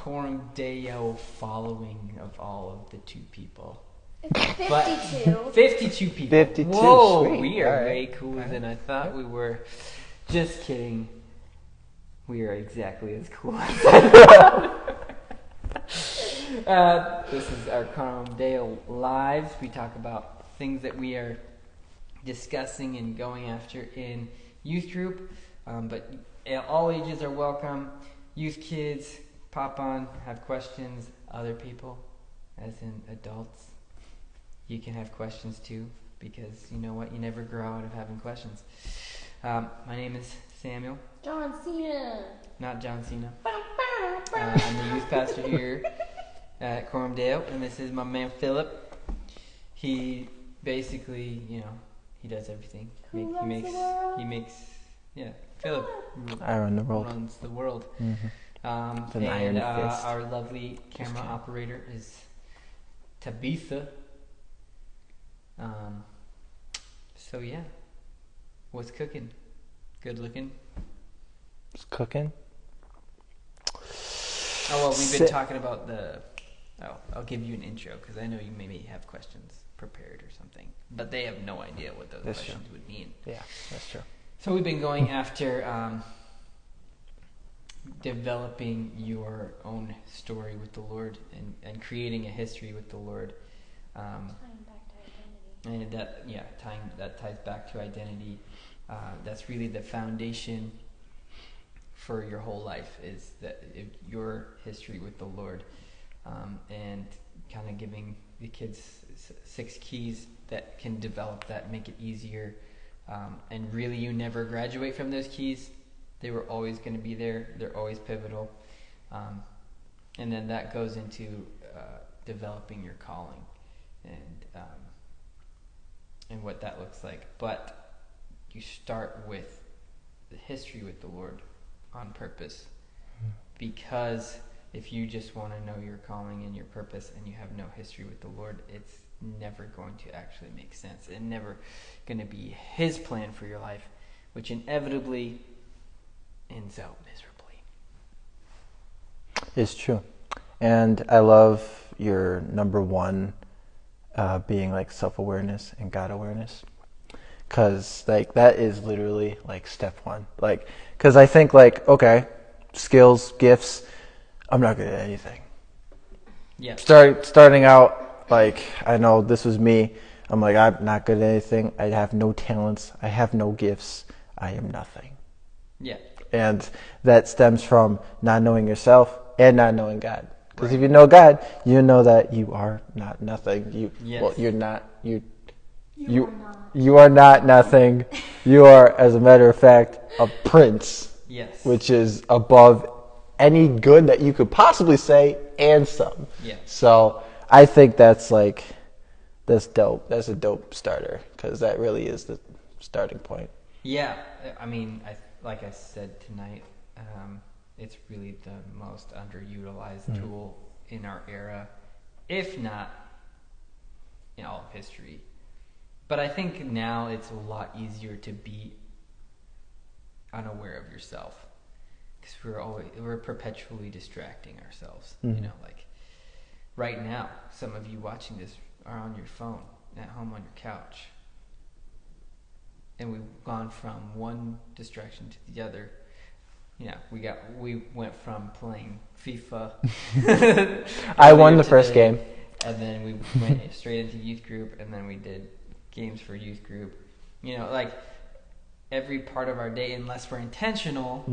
Coram Deo following of all of the 2 people. It's 52. 52 people. 52, Whoa, sweet. we are All right. way cooler than I thought we were. Just kidding. We are exactly as cool as this is our Coram Deo Lives. We talk about things that we are discussing and going after in youth group. But all ages are welcome. Youth kids, pop on, have questions. Other people, as in adults, you can have questions too, because you know what? You never grow out of having questions. My name is Samuel. John Cena. Not John Cena. I'm the youth pastor here at Coram Deo, and this is my man Philip. He basically, he does everything. Who runs the world? Philip I run the world. runs the world. Mm-hmm. An And iron fist. our lovely camera operator is Tabitha. So yeah, what's cooking? Good looking. It's cooking. Oh well, we've been talking about I'll give you an intro because I know you maybe have questions prepared or something, but they have no idea what those That's questions true. would mean. Yeah, that's true. So we've been going after developing your own story with the Lord and creating a history with the Lord. Tying back to identity. And that ties back to identity. That's really the foundation for your whole life, is your history with the Lord, and kind of giving the kids 6 keys that can develop that, make it easier. And really, you never graduate from those keys. They were always going to be there. They're always pivotal. And then that goes into developing your calling and what that looks like. But you start with the history with the Lord on purpose. Because if you just want to know your calling and your purpose and you have no history with the Lord, it's never going to actually make sense and never going to be His plan for your life, which inevitably ends out miserably. It's true. And I love your number one being like self-awareness and God awareness. Because that is literally step one. Because I think okay, skills, gifts, I'm not good at anything. Yeah. Starting out, I know this was me. I'm I'm not good at anything. I have no talents. I have no gifts. I am nothing. Yeah. And that stems from not knowing yourself and not knowing God. Because Right. if you know God, you know that you are not nothing. Yes. You're not. You are not. You are not nothing. You are, as a matter of fact, a prince. Yes. Which is above any good that you could possibly say and some. Yeah. So I think that's dope. That's a dope starter because that really is the starting point. Yeah. I mean, like I said tonight, it's really the most underutilized tool in our era, if not in all of history. But I think now it's a lot easier to be unaware of yourself because we're perpetually distracting ourselves. Mm-hmm. Right now, some of you watching this are on your phone at home on your couch, and we've gone from one distraction to the other. We went from playing FIFA. I won the first game. And then we went straight into youth group, and then we did games for youth group. Every part of our day, unless we're intentional,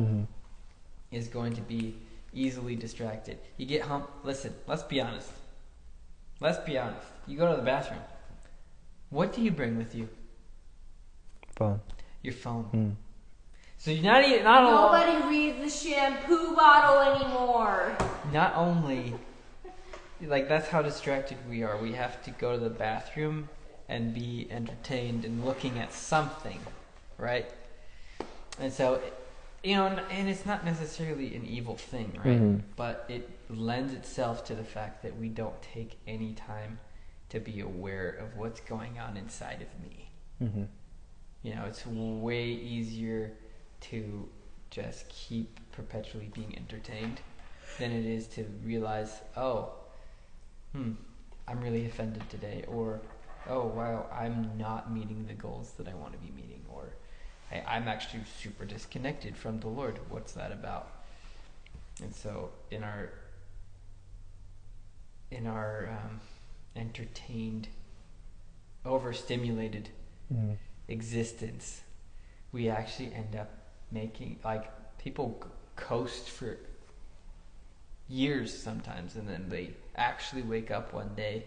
is going to be easily distracted. You get home. Listen, let's be honest. You go to the bathroom. What do you bring with you? Phone. Your phone. Mm. So you're not alone. Nobody reads the shampoo bottle anymore. Not only, that's how distracted we are. We have to go to the bathroom and be entertained and looking at something, right? And so, and it's not necessarily an evil thing, right? Mm-hmm. But it lends itself to the fact that we don't take any time to be aware of what's going on inside of me. Mm-hmm. It's way easier to just keep perpetually being entertained than it is to realize, I'm really offended today, or, oh, wow, I'm not meeting the goals that I want to be meeting, or I'm actually super disconnected from the Lord. What's that about? And so in our entertained, overstimulated existence, we actually end up making, like, people coast for years sometimes, and then they actually wake up one day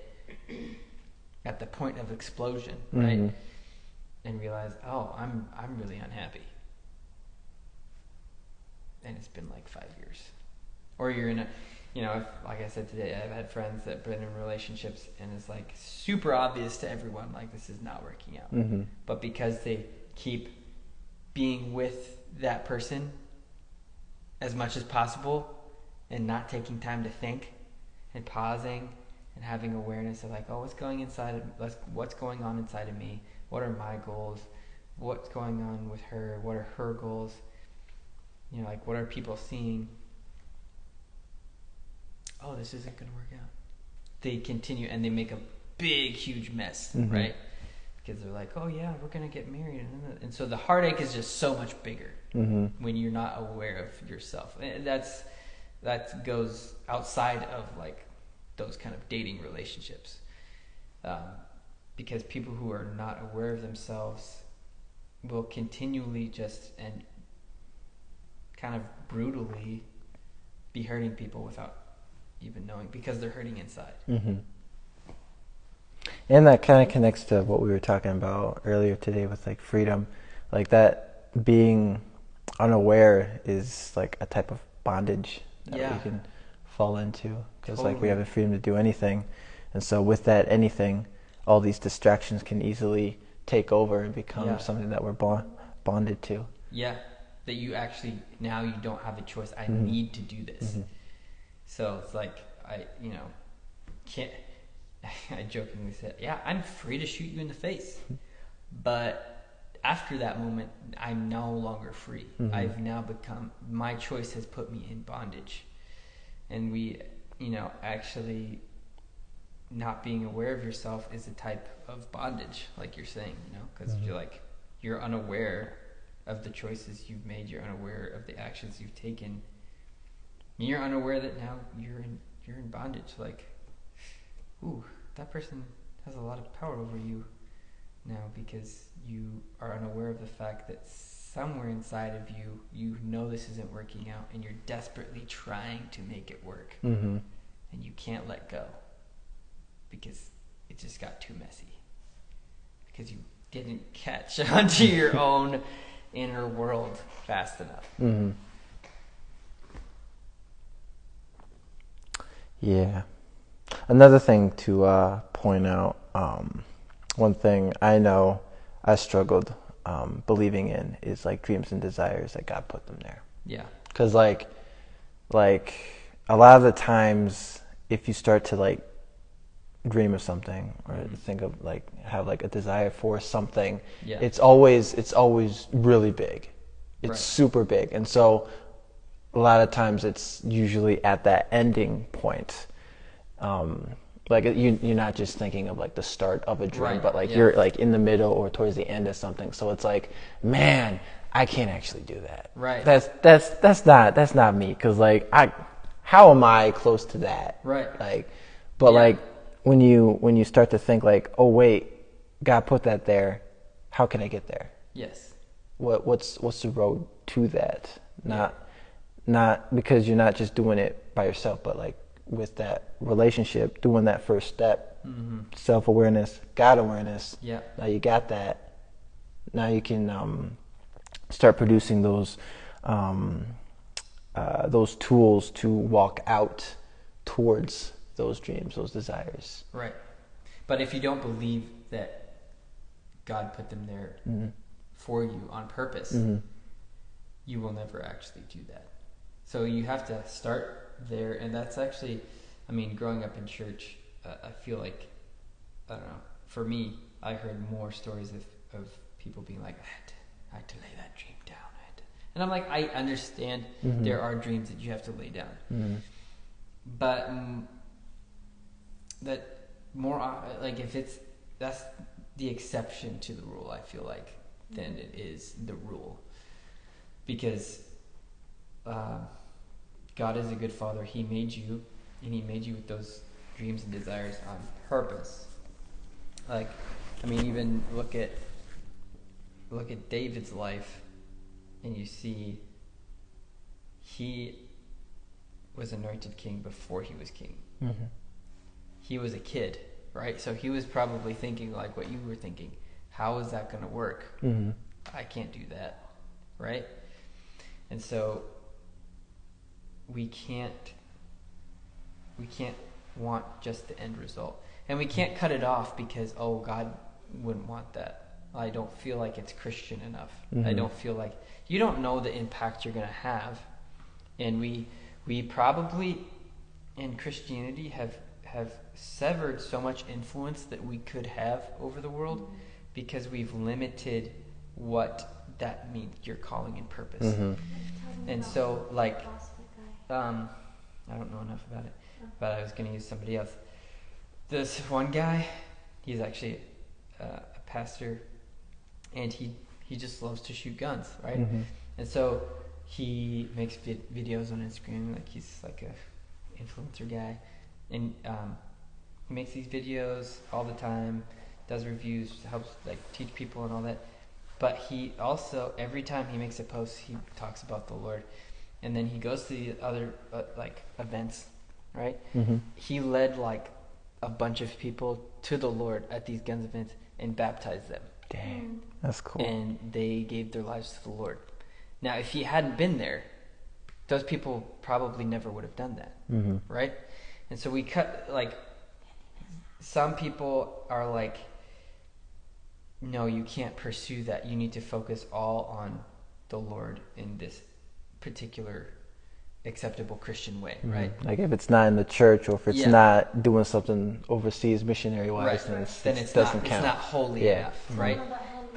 at the point of explosion, right? And realize, oh, I'm really unhappy, and it's been like 5 years. Or you're in a, like I said today, I've had friends that have been in relationships, and it's like super obvious to everyone, like, this is not working out. But because they keep being with that person as much as possible, and not taking time to think and pausing and having awareness of, like, oh, what's going on inside of me? What are my goals? What's going on with her? What are her goals? Like, what are people seeing? Oh, this isn't going to work out. They continue, and they make a big, huge mess, right? Because they're like, oh yeah, we're going to get married. And so the heartache is just so much bigger when you're not aware of yourself. And that goes outside of, like, those kind of dating relationships. Because people who are not aware of themselves will continually just and kind of brutally be hurting people without even knowing, because they're hurting inside. And that kind of connects to what we were talking about earlier today with, like, freedom. Like, that being unaware is like a type of bondage that we can fall into, because like we have the freedom to do anything, and so with that anything, all these distractions can easily take over and become something that we're bonded to. Yeah, that you actually, now you don't have a choice. I need to do this. So it's like, I jokingly said, I'm free to shoot you in the face. But after that moment, I'm no longer free. I've now become, my choice has put me in bondage. And we, actually not being aware of yourself is a type of bondage, like you're saying, because you're unaware of the choices you've made. You're unaware of the actions you've taken. You're unaware that now you're in bondage. Like, ooh, that person has a lot of power over you now, because you are unaware of the fact that somewhere inside of you, this isn't working out, and you're desperately trying to make it work. And you can't let go because it just got too messy, because you didn't catch onto your own inner world fast enough. Yeah. Another thing to point out, one thing I know I struggled believing in is, like, dreams and desires, that God put them there. Yeah. Because like a lot of the times, if you start to, like, dream of something, or think of, like, have, like, a desire for something, it's always really big. It's super big. And so a lot of times it's usually at that ending point. Like, you're not just thinking of, like, the start of a dream, but like you're, like, in the middle or towards the end of something. So it's like, man, I can't actually do that. Right. That's not me. 'Cause, like, how am I close to that? Right. Like, but like when you start to think, like, oh wait, God put that there. How can I get there? Yes. What's the road to that? Not because you're not just doing it by yourself, but, like, with that relationship, doing that first step, self-awareness, God awareness. Yeah. Now you got that. Now you can start producing those tools to walk out towards those dreams, those desires. Right. But if you don't believe that God put them there for you on purpose, you will never actually do that. So you have to start there, and that's actually, growing up in church, I feel like, I don't know, for me, I heard more stories of people being like, I had to lay that dream down. And I'm like, I understand there are dreams that you have to lay down. but that more like if that's the exception to the rule, I feel like, than it is the rule, because God is a good father. He made you, and he made you with those dreams and desires on purpose. Like, I mean, even look at David's life, and you see he was anointed king before he was king. Mm-hmm. He was a kid, right? So he was probably thinking like what you were thinking. How is that going to work? Mm-hmm. I can't do that, right? And so we can't want just the end result, and we can't cut it off because God wouldn't want that. I don't feel like it's Christian enough. Mm-hmm. I don't feel like you don't know the impact you're going to have, and we probably in Christianity have severed so much influence that we could have over the world because we've limited what that means, your calling and purpose. Mm-hmm. And so, like, I don't know enough about it, but I was going to use somebody else. This one guy, he's actually a pastor, and he just loves to shoot guns, right? Mm-hmm. And so he makes videos on Instagram, like he's like a influencer guy, and he makes these videos all the time, does reviews, helps like teach people and all that. But he also, every time he makes a post, he talks about the Lord. And then he goes to the other like events, right? Mm-hmm. He led like a bunch of people to the Lord at these guns events and baptized them. Dang, that's cool. And they gave their lives to the Lord. Now, if he hadn't been there, those people probably never would have done that, Mm-hmm. right? And so we cut, like, some people are like, no, you can't pursue that. You need to focus all on the Lord in this particular acceptable Christian way, Mm-hmm. right? Like if it's not in the church or if it's Yeah. not doing something overseas missionary wise, Right. then Then doesn't it's count. not holy Yeah. enough, Mhm. right?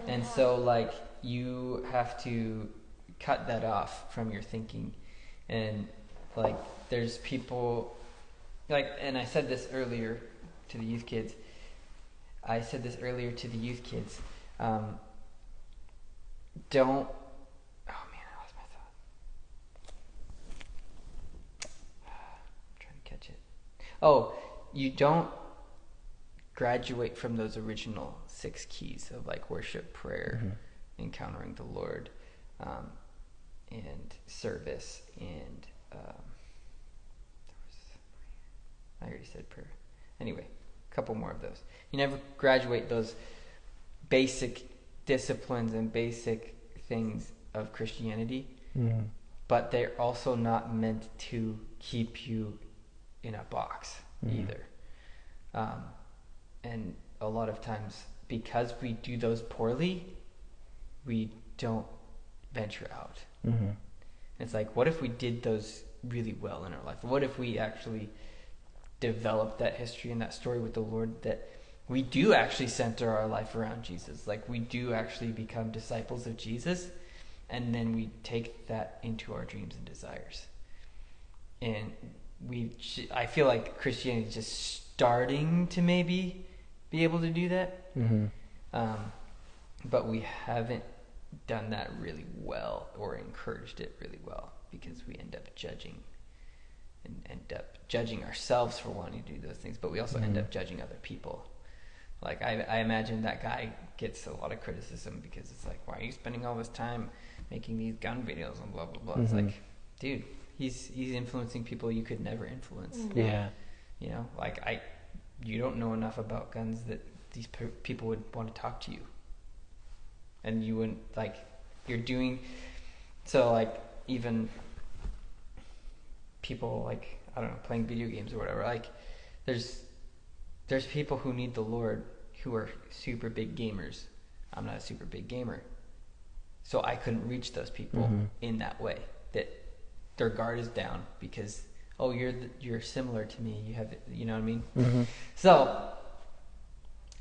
And so, like, you have to cut that off from your thinking. And, like, there's people, like, and I said this earlier to the youth kids. Don't, oh man, I lost my thought. I'm trying to catch it. Oh, you don't graduate from those original 6 keys of like worship, prayer, Mhm. encountering the Lord, and service, and I already said prayer. Anyway, a couple more of those. You never graduate those basic disciplines and basic things of Christianity, Mm-hmm. but they're also not meant to keep you in a box either. And a lot of times, because we do those poorly, we don't venture out. Mm-hmm. It's like, what if we did those really well in our life? What if we actually developed that history and that story with the Lord, that we do actually center our life around Jesus? Like, we do actually become disciples of Jesus, and then we take that into our dreams and desires. And I feel like Christianity is just starting to maybe be able to do that. Mm-hmm. But we haven't done that really well or encouraged it really well, because we end up judging ourselves for wanting to do those things, but we also end up judging other people. Like, I imagine that guy gets a lot of criticism because it's like, why are you spending all this time making these gun videos and blah blah blah? It's like, dude, he's influencing people you could never influence. Yeah. You know, like, you don't know enough about guns that these people would want to talk to you, and you wouldn't, like, you're doing so. Like, even people, like, I don't know, playing video games or whatever, like, there's people who need the Lord who are super big gamers. I'm not a super big gamer, so I couldn't reach those people in that way, that their guard is down because, oh, you're similar to me, you have, you know what I mean? Mm-hmm. So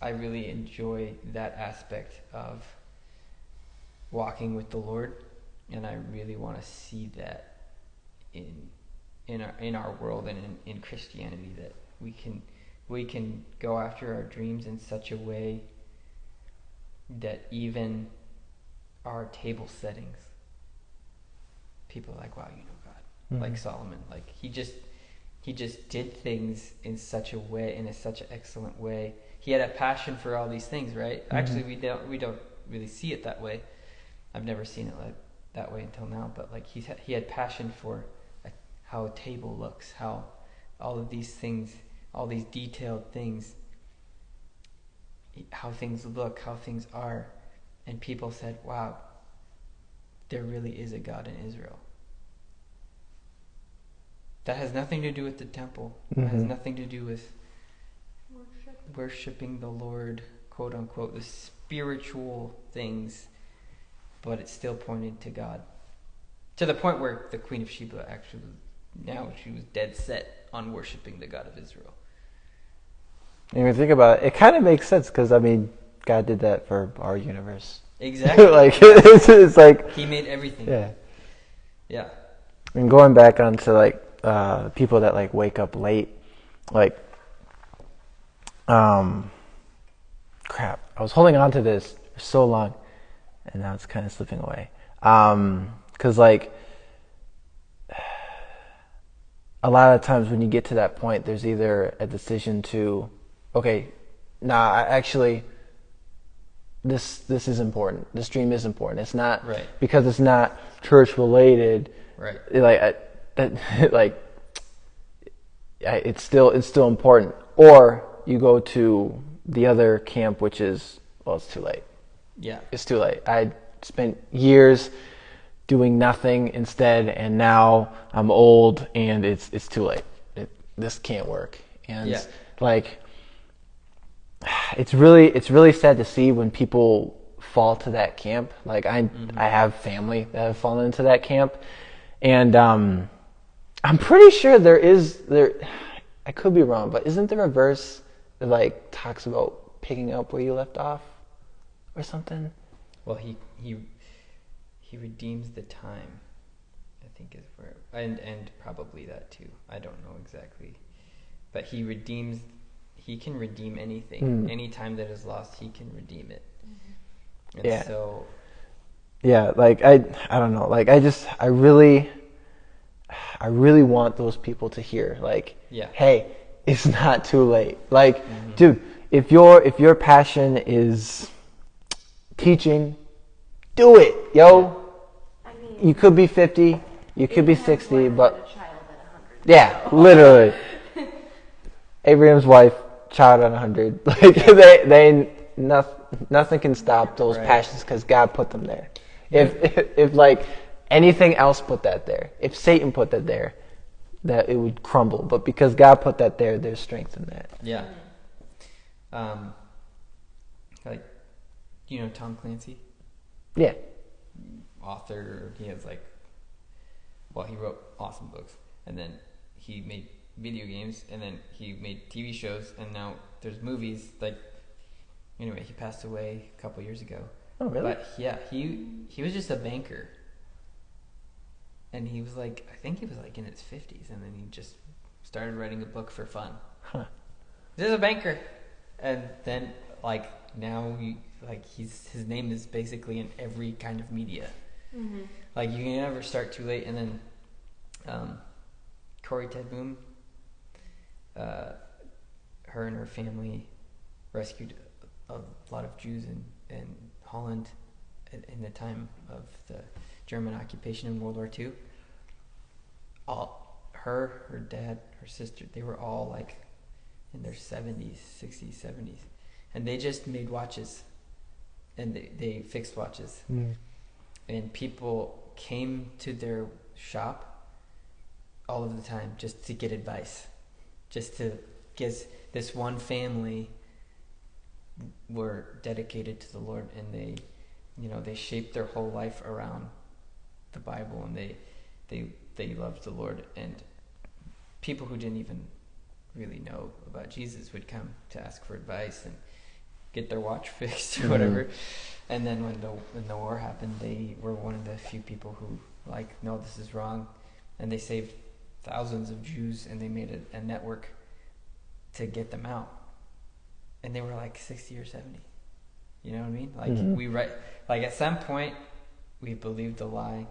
I really enjoy that aspect of walking with the Lord, and I really want to see that in in our world and in Christianity, that we can go after our dreams in such a way that even our table settings, people are like, wow, you know God. Like Solomon, like he just did things in such a way, in such an excellent way. He had a passion for all these things, right? Actually, we don't really see it that way. I've never seen it like that way until now. But like he had passion for how a table looks, how all of these things, all these detailed things, how things look, how things are, and people said, "Wow, there really is a God in Israel." That has nothing to do with the temple. It has nothing to do with worshiping the Lord, quote unquote, the spiritual things, but it still pointed to God. To the point where the Queen of Sheba actually, now she was dead set on worshiping the God of Israel. And when you think about it, it kind of makes sense because, I mean, God did that for our universe. Exactly. Like, it's like... He made everything. Yeah. Yeah. And going back onto, like, people that, like, wake up late, like, crap, I was holding on to this for so long, and now it's kind of slipping away. Because, like, a lot of times when you get to that point, there's either a decision to, okay, actually, this is important. This dream is important. It's not right. Because it's not church related. Right. It's still important. Or you go to the other camp, which is, well, it's too late. Yeah. It's too late. I spent years doing nothing instead, and now I'm old and it's too late. This can't work. And like, it's really sad to see when people fall to that camp. Like I have family that have fallen into that camp, and I'm pretty sure there. I could be wrong, but isn't there a verse that like talks about picking up where you left off, or something? Well, he redeems the time, I think is where, and probably that too. I don't know exactly, but he can redeem anything. Any time that is lost, he can redeem it. And so, yeah, like I don't know, like I really want those people to hear, like, hey, it's not too late. Like, dude, if your passion is teaching, do it, yo. I mean, You could be 50, you could be 60, but a child at 100. yeah, literally. Abraham's wife, child at 100. Like nothing can stop those passions because God put them there. If like anything else put that there, if Satan put that there, that it would crumble. But because God put that there, there's strength in that. Yeah. Like, you know Tom Clancy? Yeah. Author. He has he wrote awesome books, and then he made video games, and then he made TV shows, and now there's movies. Like, anyway, he passed away a couple years ago. Oh, really? But yeah, he was just a banker, and he was like, I think he was like in his 50s, and then he just started writing a book for fun. Just a banker, and then like now his name is basically in every kind of media. Like, you can never start too late. And then Corrie Ten Boom, her and her family rescued a lot of Jews in Holland in the time of the German occupation in World War II. Her dad, her sister, they were all like in their 70s, 60s, 70s, and they just made watches, and they fixed watches. And people came to their shop all of the time just to get advice, just to guess. This one family were dedicated to the Lord, and they shaped their whole life around the Bible, and they loved the Lord. And people who didn't even really know about Jesus would come to ask for advice and get their watch fixed or whatever. And then when the war happened, they were one of the few people who no, this is wrong, and they saved thousands of Jews, and they made a network to get them out. And they were like 60 or 70. You know what I mean? Like like at some point we believed the lie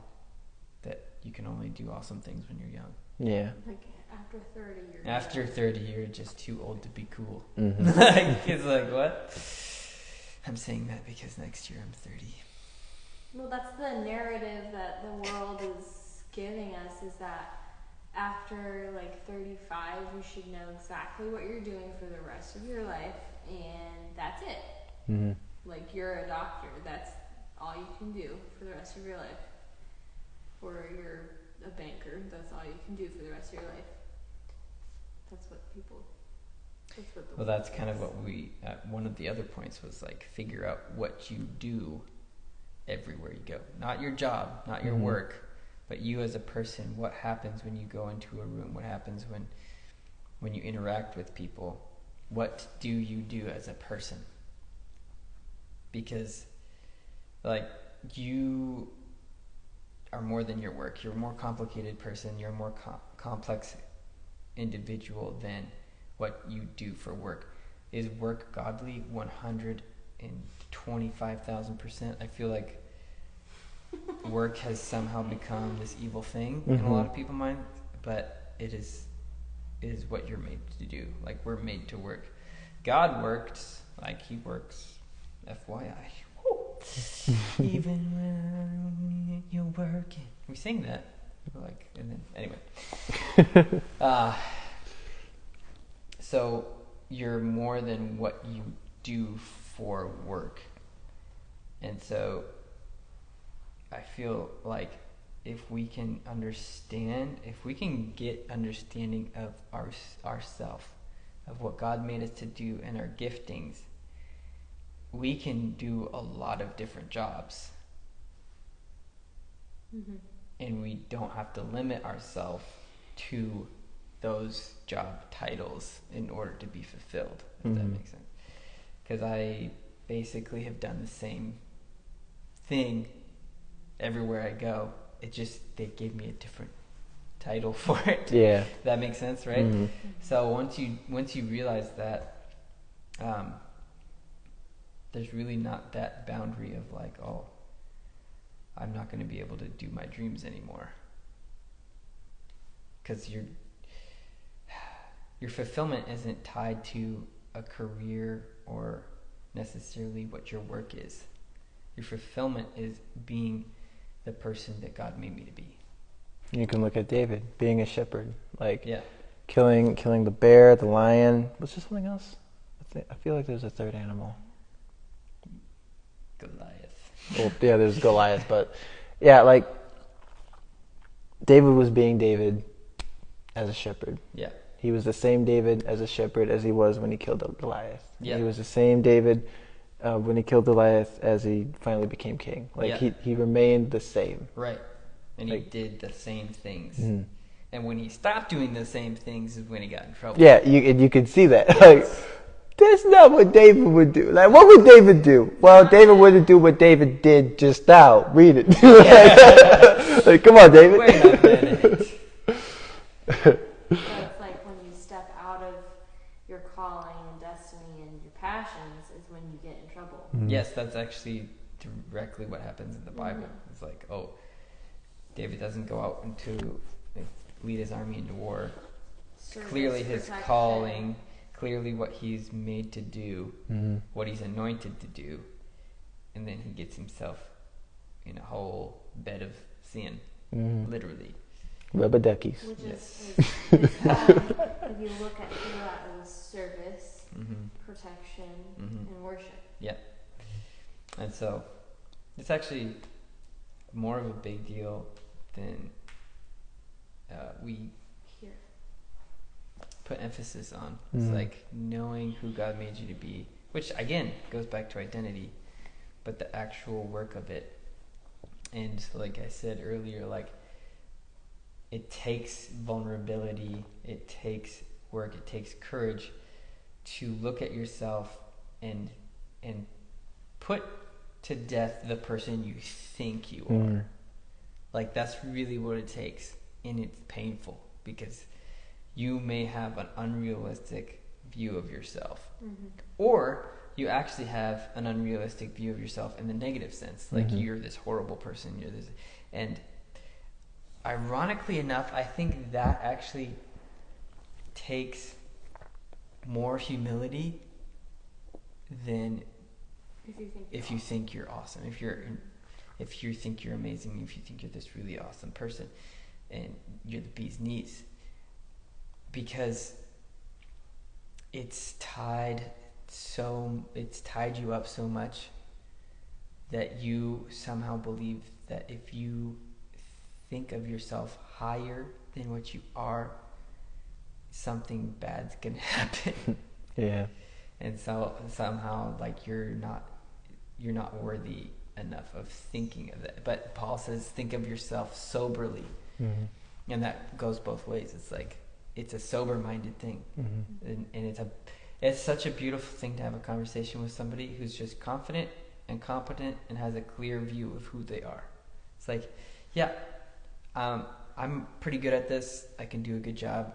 that you can only do awesome things when you're young. Yeah. Like after 30 years. After 30, you're just too old to be cool. Mm-hmm. Like, it's like, what? I'm saying that because next year I'm 30. Well, that's the narrative that the world is giving us, is that after like 35, you should know exactly what you're doing for the rest of your life, and that's it. Mm-hmm. Like, you're a doctor, that's all you can do for the rest of your life. Or you're a banker, that's all you can do for the rest of your life. That's what the Well, that's kind of what we, one of the other points was like, figure out what you do everywhere you go. Not your job, not your work, but you as a person. What happens when you go into a room? What happens when you interact with people? What do you do as a person? Because, like, you are more than your work. You're a more complicated person. You're a more complex individual than what you do for work. Is work godly? 125,000%. I feel like work has somehow become this evil thing in a lot of people's minds, but it is what you're made to do. Like, we're made to work. God worked like he works. FYI. Even when you're working. We sing that. Like, and then, anyway. So you're more than what you do for work. And so I feel like if we can get understanding of ourself, of what God made us to do and our giftings, we can do a lot of different jobs. Mm-hmm. And we don't have to limit ourselves to those job titles in order to be fulfilled, if that makes sense. Because I basically have done the same thing everywhere I go. It just, they gave me a different title for it. Yeah. That makes sense, right? Mm-hmm. So once you realize that, there's really not that boundary of like, oh, I'm not going to be able to do my dreams anymore. Because your fulfillment isn't tied to a career or necessarily what your work is. Your fulfillment is being the person that God made me to be. You can look at David being a shepherd, like killing the bear, the lion. Was there something else? I feel like there's a third animal. Goliath. Well, yeah, there's Goliath, but yeah, like David was being David as a shepherd. Yeah. He was the same David as a shepherd as he was when he killed Goliath. Yeah. He was the same David when he killed Goliath as he finally became king. Like he remained the same. Right. And he did the same things. Mm-hmm. And when he stopped doing the same things is when he got in trouble. Yeah, you could see that. Yes. Like, that's not what David would do. Like, what would David do? Well, David wouldn't do what David did just now. Read it. Like, come on, David. Wait a minute. So it's like when you step out of your calling and destiny and your passions is when you get in trouble. Mm-hmm. Yes, that's actually directly what happens in the Bible. Mm-hmm. It's like, oh, David doesn't go out into lead his army into war. Service, clearly his protection. calling, clearly what he's made to do, what he's anointed to do, and then he gets himself in a whole bed of sin, literally. Rubber duckies. Which yes. is if you look at that as service, protection, and worship. Yeah. And so it's actually more of a big deal than we put emphasis on. It's like knowing who God made you to be, which again goes back to identity, but the actual work of it. And like I said earlier, like it takes vulnerability, it takes work, it takes courage to look at yourself and put to death the person you think you are. Like that's really what it takes, and it's painful. because you may have an unrealistic view of yourself, Mm-hmm. or you actually have an unrealistic view of yourself in the negative sense, like Mhm. you're this horrible person, you're this, and ironically enough, I think that actually takes more humility than if you think you're awesome, if you think you're amazing, if you think you're this really awesome person and you're the bee's knees, because it's tied you up so much that you somehow believe that if you think of yourself higher than what you are, something bad's gonna happen. Yeah. And so somehow, like, you're not worthy enough of thinking of that. But Paul says, think of yourself soberly. Mhm. And that goes both ways. It's like, it's a sober-minded thing. Mhm. And it's such a beautiful thing to have a conversation with somebody who's just confident and competent and has a clear view of who they are. It's like, yeah, I'm pretty good at this. I can do a good job.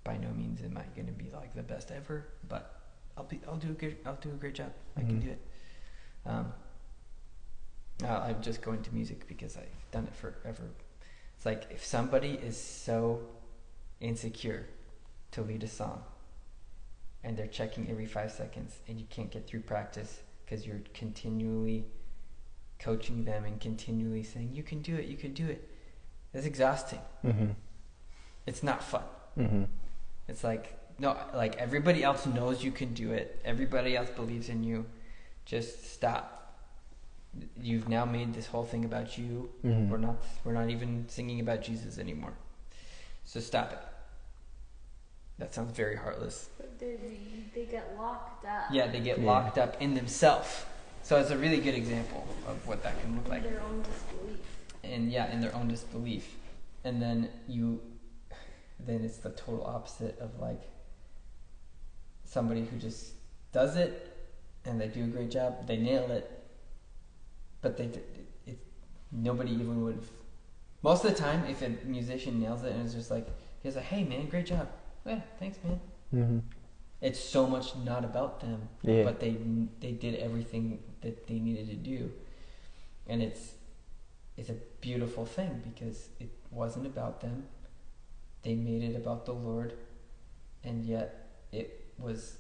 By no means am I going to be like the best ever, but I'll do a great job. I can Mhm. do it. I'm just going to music because I've done it forever. It's like, if somebody is so insecure to lead a song and they're checking every 5 seconds and you can't get through practice because you're continually coaching them and continually saying, you can do it, it's exhausting. Mhm. It's not fun. Mhm. It's like, no, like, everybody else knows you can do it. Everybody else believes in you. Just stop. You've now made this whole thing about you. Mhm. We're not even singing about Jesus anymore. So stop it. That sounds very heartless. But they get locked up. Yeah, they get Yeah. locked up in themselves. So it's a really good example of what that can look In like. their own disbelief. And yeah, in their own disbelief. And then it's the total opposite of, like, somebody who just does it and they do a great job, they nail it, but nobody even would have. Most of the time, if a musician nails it and it's just like, he's like, hey man, great job. Yeah, thanks man. Mhm. It's so much not about them, Yeah. but they did everything that they needed to do, and it's a beautiful thing because it wasn't about them. They made it about the Lord, and yet it was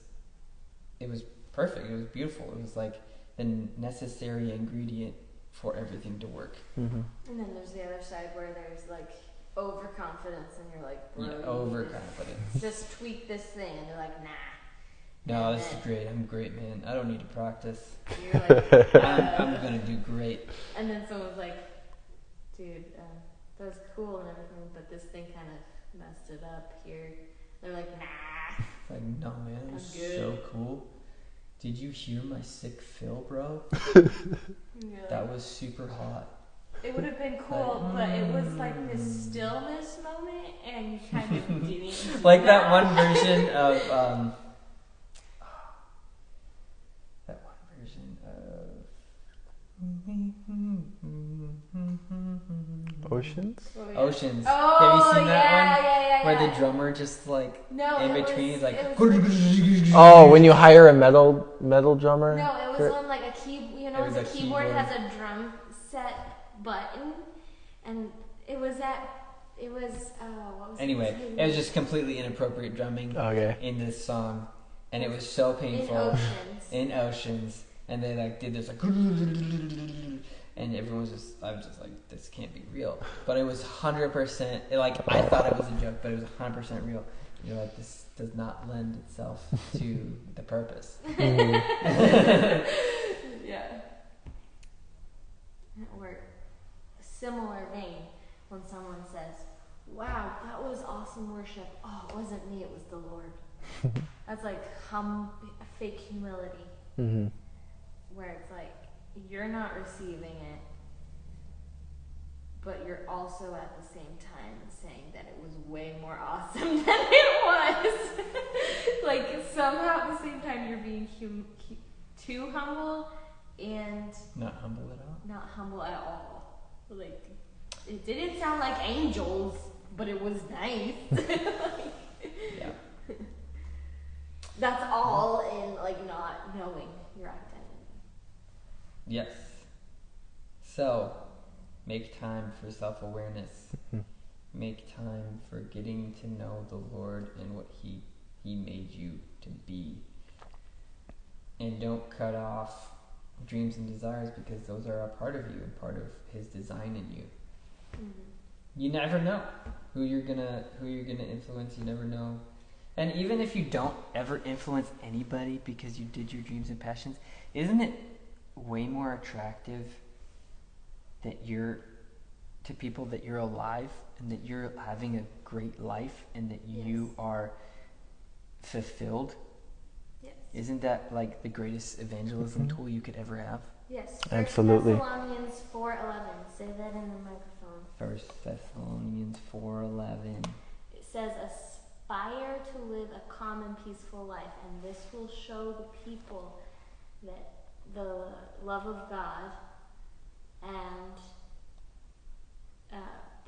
perfect. It was beautiful. It was like the necessary ingredient for everything to work. Mhm. And then there's the other side where there's like overconfidence, and you're like, bro, Yeah, you overconfidence. just tweak this thing, and they're like, nah. No, And this is then great. I'm great, man. I don't need to practice. You're like, I'm gonna do great. And then someone's like, dude, that was cool and everything, but this thing kind of messed it up here. They're like, nah. It's like, no, man, it I'm was good. so cool. Did you hear my sick fill, bro? Yeah. That was super hot. It would have been cool, but it was like this stillness moment, and you kind of didn't. do Like that one version of Oceans? Oh, yeah. Oceans. Oh, Have you seen that yeah, one? yeah, Where yeah. the drummer just like No, in it between was, is like. it was, Oh, when you hire a metal drummer? no, it was for- on like a key. You It know, was the a keyboard keyboard. has a drum set button, and it was what was Anyway, his it was name? just completely inappropriate drumming Okay. in this song, and it was so in painful. Oceans. In Oceans, and they like did this like, and everyone was just, I was just like, this can't be real, but it was 100%. Like, I thought it was a joke, but it was 100% real. You're like, this does not lend itself to the purpose. Mhm. Yeah. Or a similar vein, when someone says, wow, that was awesome worship. Oh, it wasn't me, it was the Lord. That's like fake humility, Mhm. where it's like, you're not receiving it, but you're also at the same time saying that it was way more awesome than it was. Like, somehow at the same time you're being too humble and Not humble at all. not humble at all. Like, it didn't sound like angels, but it was nice. Yeah. That's all in like not knowing your identity. Yes. So, make time for self-awareness. Make time for getting to know the Lord and what He made you to be. And don't cut off dreams and desires, because those are a part of you and part of His design in you. You never know who you're gonna influence. You never know. And even if you don't ever influence anybody because you did your dreams and passions, isn't it way more attractive that you're to people that you're alive and that you're having a great life and that you are fulfilled? Yes. Isn't that like the greatest evangelism tool you could ever have? Yes. Absolutely. 1 Thessalonians 4:11. Say that in the microphone. 1 Thessalonians 4:11. It says, aspire to live a calm and peaceful life, and this will show the people that the love of God, and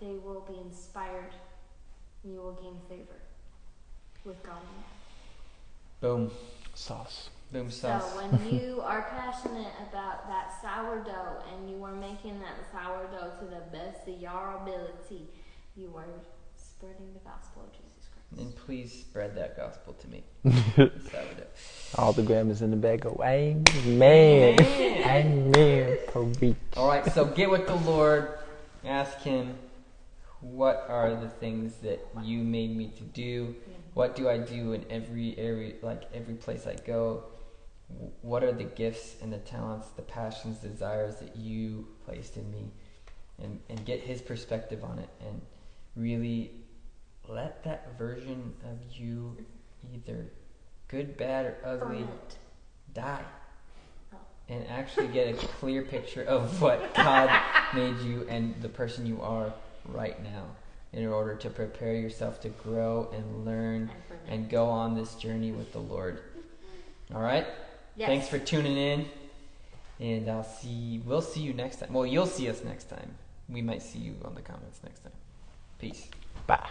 they will be inspired, and you will gain favor with God and man. Boom. Sauce. Boom So sauce. when you are passionate about that sourdough and you are making that sourdough to the best of your ability, you are spreading the gospel of Jesus Christ. And please spread that gospel to me. Sourdough. All the grammars in the bag go, amen. Amen. Preach. All right, so get with the Lord. Ask Him, what are the things that you made me to do? What do I do in every area, like every place I go? What are the gifts and the talents, the passions, desires that you placed in me? And get His perspective on it, and really let that version of you, either good, bad, or ugly, Ferment. die. Oh. And actually get a clear picture of what God made you and the person you are right now, in order to prepare yourself to grow and learn and go on this journey with the Lord. All right? Yes. Thanks for tuning in. And we'll see you next time. Well, you'll see us next time. We might see you on the comments next time. Peace. Bye.